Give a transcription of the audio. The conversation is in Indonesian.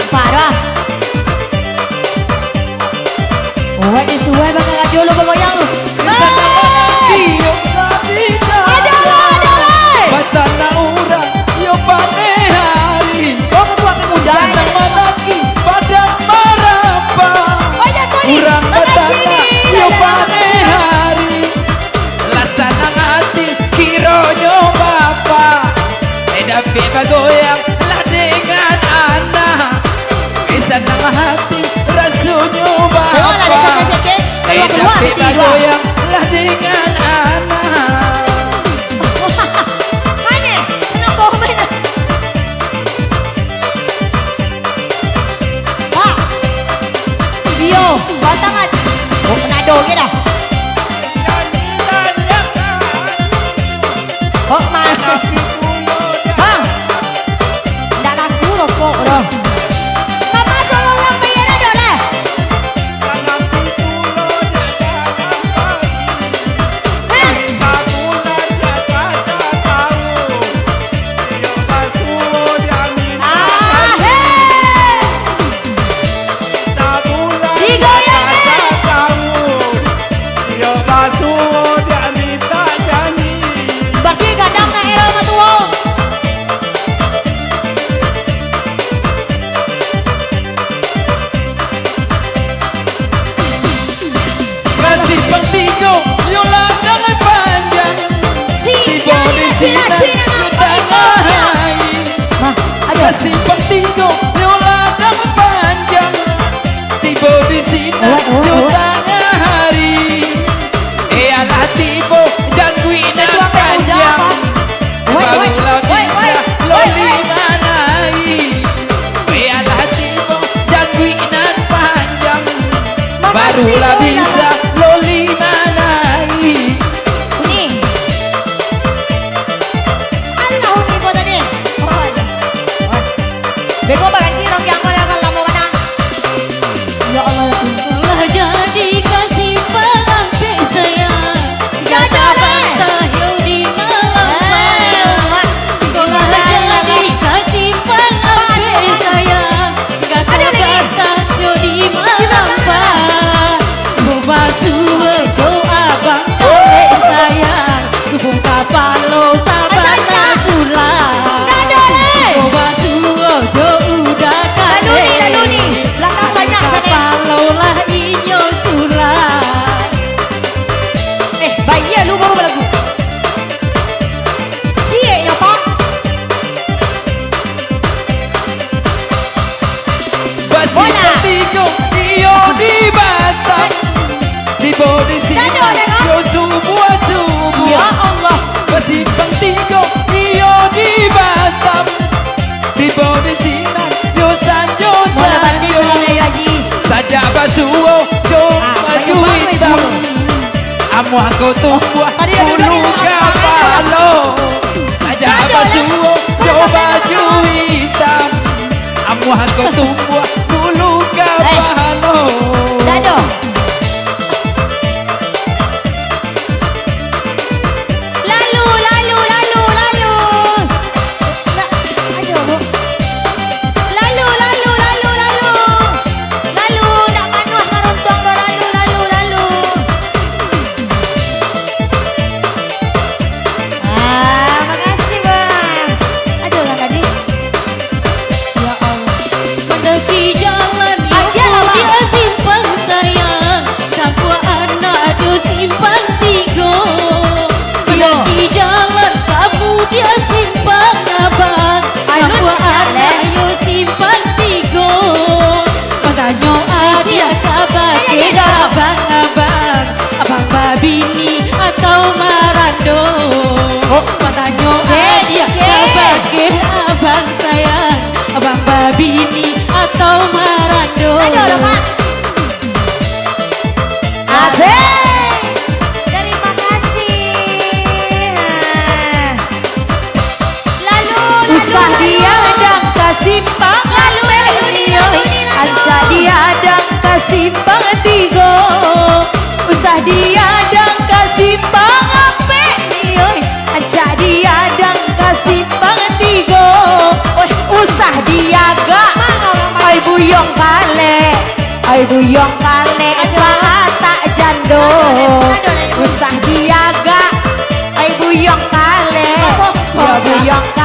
parah. Oh, ini suwe bakal radio lu bergoyang lu. Ada lah. Batana ura yo panehari. Oh, ketua pemuda. Sanang manaki padang marapa. Oh, jatuh nih. Urang batana yo panehari. Lasanang hati kironyo bapa. Edapi bagoyang lah dengan anak. Sanang hati rasunyo bapa. Edapi bagoyang lah dengan anak. Batangan. Oh, Manado kita. Oh, mana? Bang. Nggak laku rokok loh. Mama solo lang bayaran dole. Bagi gadang na era matuwo. Kasih pengtigo yo ladang panjang. Tiba di sini kasih pengtigo yo ladang panjang. Tiba di sini jutanya hari. Ialah tiba jangguina panjang. Barulah bisa loli manai. Ialah tiba jangguina panjang. Barulah bisa loli manai. Ini. Allah uni po tadi. Oh, aja. Oh. Bego bagan kirok yang kau yang lama mana? Ya Allah. Telah jadi kasih pengambil sayang. Kata yo di malam. Telah jadi kasih pengambil sayang. Kata yo di malam. Bubatu doa bang sayang. Hubung kapal lo sabana tulang. Bubatu do udah Lalu nih. Belakang banyak sana. kapal lah inyo tulang. Bayi lu baru berlagu. Cie nya pak. Basi pengtigo iyo di Batam. Tiba di sini yo semua. Ya Allah. Basi pengtigo iyo di Batam. Tiba di sini yo sanjo. Saja basuo yo baju hitam. Amu aku tumbuh bulu kapalo. Saja basuo yo baju hitam. Amu aku tumbuh bulu kapalo. Dado. Lalu. Aduh, Bu. Lalu. Nak manuah karuntong do lalu. Makasih, Bang. Aduh, lah tadi. Ya Allah, mendaki jalan Aja lah, Bang. dia simpan sayang. Takwa anak dia simpan tiga. Mendaki jalan kamu dia simpan abang. Takwa anak dia simpan tiga. Matanya ada kabar beda abang-abang. Abang babini atau marando. Matanya ada kabar abang sayang. Abang babini atau marando. Aduh, lah, Pak. Asik. Terima kasih. Lalu. Usah diadang kasimpang Asa diadang kasimpang tigo. Usah diadang kasimpang ape ni oi. Aja diadang kasimpang tigo. Usah diaga. Ai buyong kale, ay buyong kale, bata jando, usah diaga, ay buyong kale, ya buyong